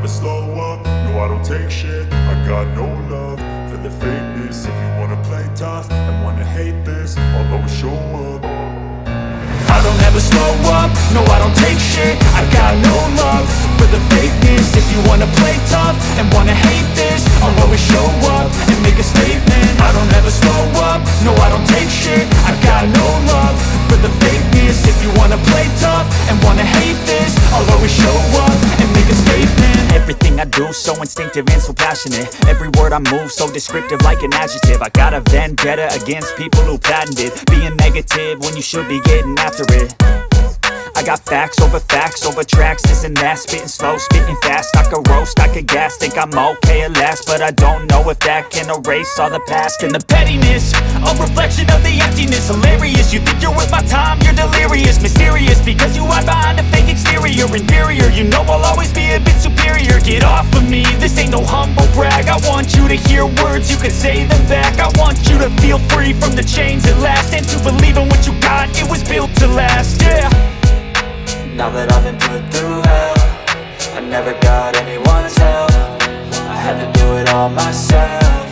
slow up, no I don't take shit. I got no love for the fakeness. If you wanna play tough and wanna hate this, I'll always show up. I don't ever slow up, no I don't take shit. I got no love for the fakeness. If you wanna play tough and wanna hate this, I'll always show up and make a statement. I don't ever slow up, no I don't take shit. I got no love for the fakeness. If you wanna play tough and wanna hate this, I'll always show up and make a statement. Everything I do so instinctive and so passionate. Every word I move so descriptive like an adjective. I got a vendetta against people who patented being negative when you should be getting after it. I got facts over tracks, this and that. Spitting slow, spitting fast, I could roast, I could gas. Think I'm okay at last, but I don't know if that can erase all the past. And the pettiness, a reflection of the emptiness. Hilarious, you think you're worth my time, you're delirious. Mysterious, because you hide behind a fake exterior. Inferior, you know I'll always be a bit superior. Get off of me, this ain't no humble brag. I want you to hear words, you can say them back. I want you to feel free from the chains at last, and to believe in what you got, it was built to last, yeah. Now that I've been put through hell, I never got anyone's help. I had to do it all myself.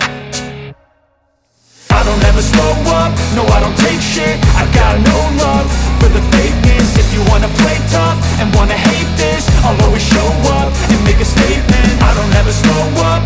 I don't ever slow up, no I don't take shit. I got no love for the fakeness. If you wanna play tough and wanna hate this, I'll always show up and make a statement. I don't ever slow up,